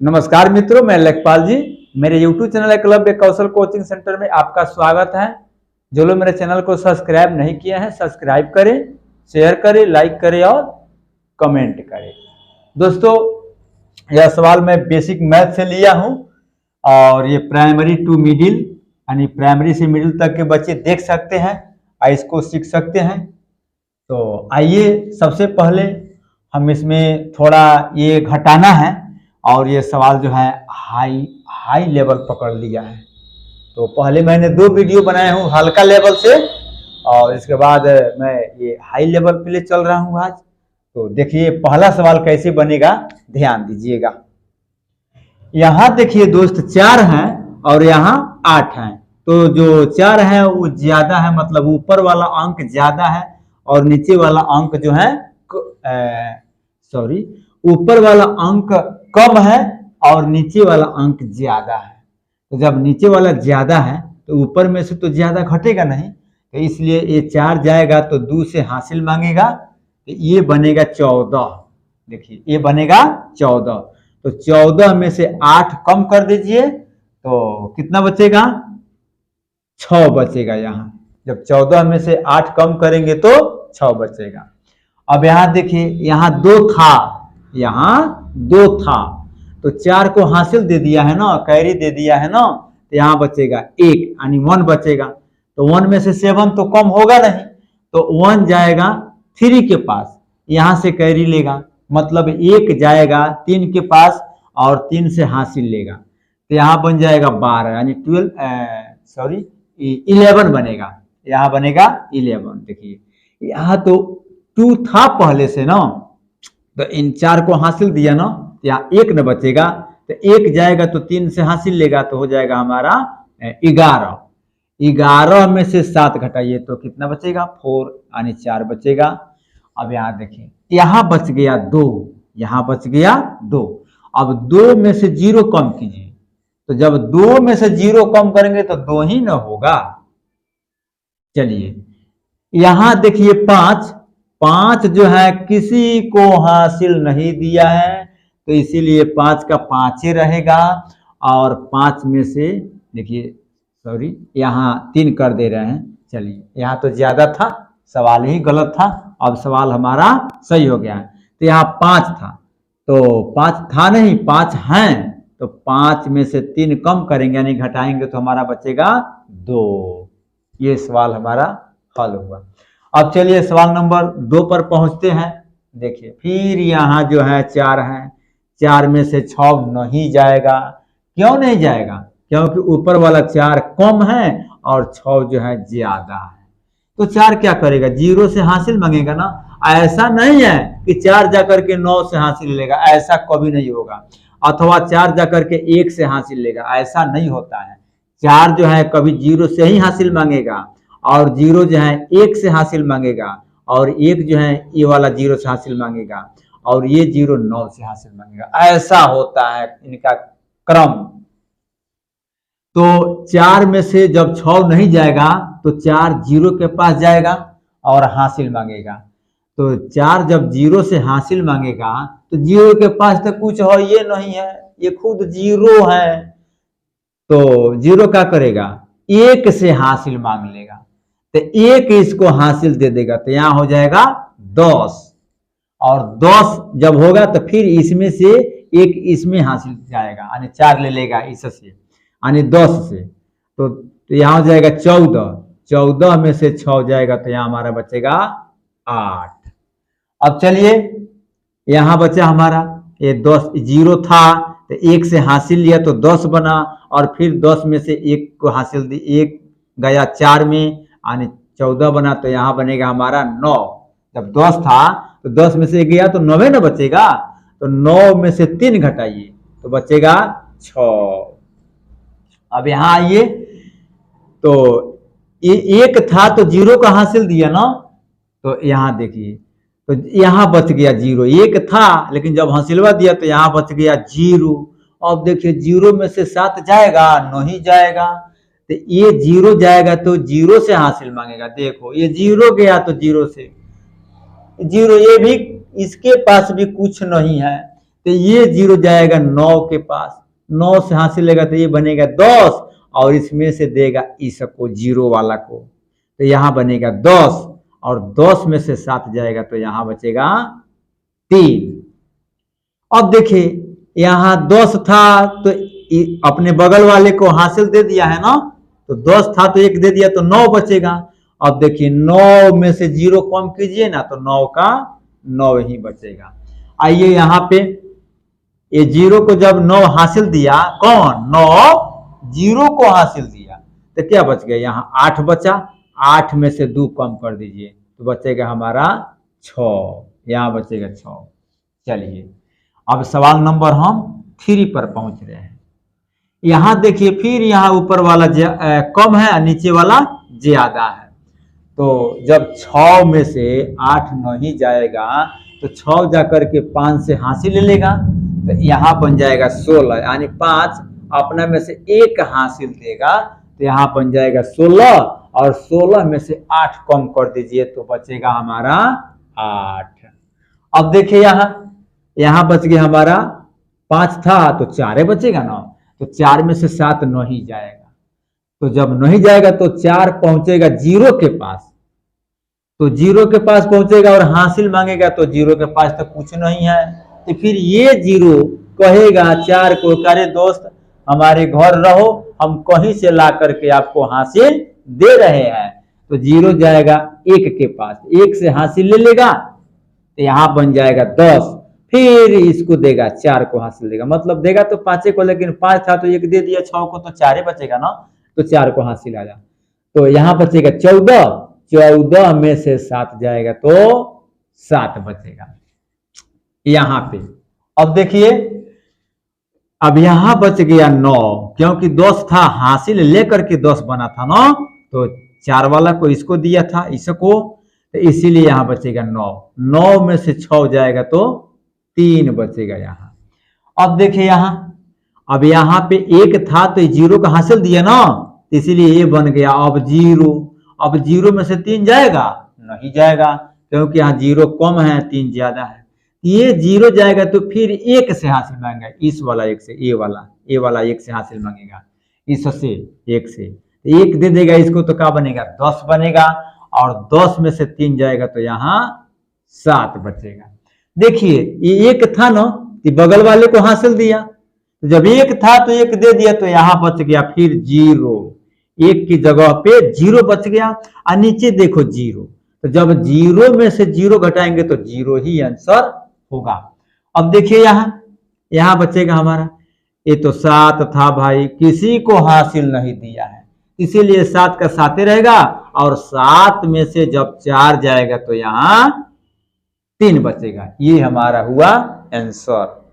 नमस्कार मित्रों, मैं लेखपाल जी। मेरे YouTube चैनल एकलव्य कौशल कोचिंग सेंटर में आपका स्वागत है। जो लोग मेरे चैनल को सब्सक्राइब नहीं किए हैं, सब्सक्राइब करें, शेयर करें, लाइक करें और कमेंट करें। दोस्तों, यह सवाल मैं बेसिक मैथ से लिया हूं और ये प्राइमरी टू मिडिल यानी प्राइमरी से मिडिल तक के बच्चे देख सकते हैं और इसको सीख सकते हैं। तो आइए, सबसे पहले हम इसमें थोड़ा ये घटाना है और ये सवाल जो है हाई लेवल पकड़ लिया है। तो पहले मैंने 2 वीडियो बनाए हूँ हल्का लेवल से और इसके बाद मैं ये हाई लेवल पे ले चल रहा हूँ आज। तो देखिए पहला सवाल कैसे बनेगा, ध्यान दीजिएगा। यहाँ देखिए दोस्त 4 हैं और यहाँ 8 हैं। तो जो 4 है वो ज्यादा है, मतलब ऊपर वाला अंक ज्यादा है और नीचे वाला अंक जो है ऊपर वाला अंक कम है और नीचे वाला अंक ज्यादा है। तो जब नीचे वाला ज्यादा है तो ऊपर में से तो ज्यादा घटेगा नहीं, तो इसलिए ये 4 जाएगा तो 2 से हासिल मांगेगा, तो ये बनेगा 14। देखिए ये बनेगा 14। तो 14 में से 8 कम कर दीजिए तो कितना बचेगा, 6 बचेगा। यहाँ जब 14 में से 8 कम करेंगे तो 6 बचेगा। अब यहाँ देखिए, यहाँ 2 था, यहाँ 2 था तो 4 को हासिल दे दिया है ना, कैरी दे दिया है ना, तो यहाँ बचेगा 1 यानी 1 बचेगा। तो 1 में से 7 तो कम होगा नहीं, तो 1 जाएगा 3 के पास, यहाँ से कैरी लेगा, मतलब 1 जाएगा 3 के पास और 3 से हासिल लेगा, तो यहाँ बन जाएगा 12 यानी 11 बनेगा। यहाँ बनेगा 11। देखिए यहाँ तो 2 था पहले से ना, तो इन 4 को हासिल दिया ना, तो यहाँ 1 न बचेगा, तो 1 जाएगा तो 3 से हासिल लेगा, तो हो जाएगा हमारा 11। 11 में से 7 घटाइए तो कितना बचेगा, 4 यानी 4 बचेगा। अब यहाँ देखिए, यहाँ बच गया 2, यहाँ बच गया 2। अब 2 में से 0 कम कीजिए, तो जब 2 में से 0 कम करेंगे तो 2 ही न होगा। चलिए यहाँ देखिए 5 जो है किसी को हासिल नहीं दिया है, तो इसीलिए 5 का 5 ही रहेगा। और 5 में से देखिए यहाँ 3 कर दे रहे हैं। चलिए यहाँ तो ज्यादा था, सवाल ही गलत था, अब सवाल हमारा सही हो गया है। तो यहाँ 5 था, तो 5 था नहीं, 5 हैं, तो 5 में से 3 कम करेंगे यानी घटाएंगे तो हमारा बचेगा 2। ये सवाल हमारा हल हुआ। अब चलिए सवाल नंबर 2 पर पहुंचते हैं। देखिए फिर यहाँ जो है 4 है, 4 में से 6 नहीं जाएगा। क्यों नहीं जाएगा, क्योंकि ऊपर वाला 4 कम है और 6 जो है ज्यादा है। तो 4 क्या करेगा, 0 से हासिल मांगेगा ना। ऐसा नहीं है कि 4 जाकर के 9 से हासिल लेगा, ऐसा कभी नहीं होगा। अथवा 4 जाकर के 1 से हासिल लेगा, ऐसा नहीं होता है। 4 जो है कभी 0 से ही हासिल मांगेगा और 0 जो है 1 से हासिल मांगेगा और 1 जो है ये वाला 0 से हासिल मांगेगा और ये 0 9 से हासिल मांगेगा। ऐसा होता है इनका क्रम। तो 4 में से जब 6 नहीं जाएगा तो 4 0 के पास जाएगा और हासिल मांगेगा। तो 4 जब 0 से हासिल मांगेगा तो 0 के पास तो कुछ हो ये नहीं है, ये खुद 0 है। तो 0 क्या करेगा, 1 से हासिल मांग लेगा, तो 1 इसको हासिल दे देगा, तो यहाँ हो जाएगा 10। और 10 जब होगा तो फिर इसमें से 1 इसमें हासिल जाएगा यानी 4 ले लेगा इससे यानी 10 से, तो यहाँ हो जाएगा 14। 14 में से 6 जाएगा तो यहाँ हमारा बचेगा 8। अब चलिए यहाँ बचा हमारा ये 10, 0 था तो 1 से हासिल लिया तो 10 बना और फिर 10 में से 1 को हासिल दी, 1 गया 4 में यानी 14 बना, तो यहाँ बनेगा हमारा 9। जब 10 था तो 10 में से 1 गया तो 9 ना बचेगा, तो 9 में से 3 घटाइए तो बचेगा 6। अब यहाँ आइए, तो ये 1 था तो 0 का हासिल दिया ना, तो यहाँ देखिए, तो यहाँ बच गया 0। 1 था लेकिन जब हासिलवा दिया तो यहाँ बच गया 0। अब देखिए 0 में से 7 जाएगा, नहीं जाएगा, तो ये 0 जाएगा तो 0 से हासिल मांगेगा। देखो ये 0 गया तो 0 से 0, ये भी इसके पास भी कुछ नहीं है, तो ये 0 जाएगा 9 के पास, 9 से हासिल लेगा तो ये बनेगा 10, और इसमें से देगा इसको 0 वाला को, तो यहाँ बनेगा 10, और 10 में से 7 जाएगा तो यहाँ बचेगा 3। अब देखिए यहाँ 10 था तो अपने बगल वाले को हासिल दे दिया है ना, तो 10 था तो 1 दे दिया तो 9 बचेगा। अब देखिए 9 में से 0 कम कीजिए ना तो 9 का 9 ही बचेगा। आइए यहाँ पे ये 0 को जब 9 हासिल दिया, कौन 9 0 को हासिल दिया, तो क्या बच गया, यहाँ 8 बचा, 8 में से 2 कम कर दीजिए तो बचेगा हमारा 6, यहाँ बचेगा 6। चलिए अब सवाल नंबर हम 3 पर पहुंच रहे हैं। यहाँ देखिए फिर यहाँ ऊपर वाला कम है और नीचे वाला ज्यादा है, तो जब 6 में से 8 नहीं जाएगा तो 6 जाकर के 5 से हासिल ले लेगा, तो यहाँ बन जाएगा 16, यानी 5 अपना में से 1 हासिल देगा तो यहाँ बन जाएगा 16, और 16 में से 8 कम कर दीजिए तो बचेगा हमारा 8। अब देखिए यहाँ बच गया हमारा 5 था तो 4 बचेगा ना, तो 4 में से 7 नहीं जाएगा, तो जब नहीं जाएगा तो 4 पहुंचेगा 0 के पास, तो 0 के पास पहुंचेगा और हासिल मांगेगा तो 0 के पास तो कुछ नहीं है, तो फिर ये 0 कहेगा 4 को, अरे दोस्त हमारे घर रहो, हम कहीं से ला करके आपको हासिल दे रहे हैं, तो 0 जाएगा 1 के पास, 1 से हासिल ले लेगा तो यहाँ बन जाएगा 10, फिर इसको देगा 4 को हासिल देगा, मतलब देगा तो 5 को, लेकिन 5 था तो 1 दे दिया, 6 को तो 4 बचेगा ना, तो 4 को हासिल आया, तो यहाँ बचेगा 14, 14 में से 7 जाएगा तो 7 बचेगा यहाँ पे। अब देखिए अब यहाँ बच गया 9, क्योंकि 10 था हासिल लेकर के 10 बना था ना, तो 4 वाला को इसको दिया था इसको, तो इसीलिए यहाँ बचेगा 9, 9 में से 6 जाएगा तो 3 बचेगा यहाँ। अब देखिए अब यहाँ पे 1 था तो 0 का हासिल दिया ना, इसीलिए ये बन गया अब 0, अब 0 में से 3 जाएगा, नहीं जाएगा, क्योंकि यहाँ 0 कम है 3 ज्यादा है, ये 0 जाएगा तो फिर 1 से हासिल मांगेगा, इस वाला 1 से, ए वाला 1 से हासिल मांगेगा, इससे 1 से 1 दे देगा इसको, तो क्या बनेगा 10 बनेगा, और 10 में से 3 जाएगा तो यहाँ 7 बचेगा। देखिए ये 1 था ना, तो बगल वाले को हासिल दिया, तो जब 1 था तो 1 दे दिया तो यहाँ बच गया फिर 0, 1 की जगह पे 0 बच गया, और नीचे देखो 0, तो जब 0 में से 0 घटाएंगे तो 0 ही आंसर होगा। अब देखिए यहाँ बचेगा हमारा, ये तो 7 था भाई, किसी को हासिल नहीं दिया है, इसीलिए 7 का 7 रहेगा, और 7 में से जब 4 जाएगा तो यहाँ 3 बचेगा, ये हमारा हुआ आंसर।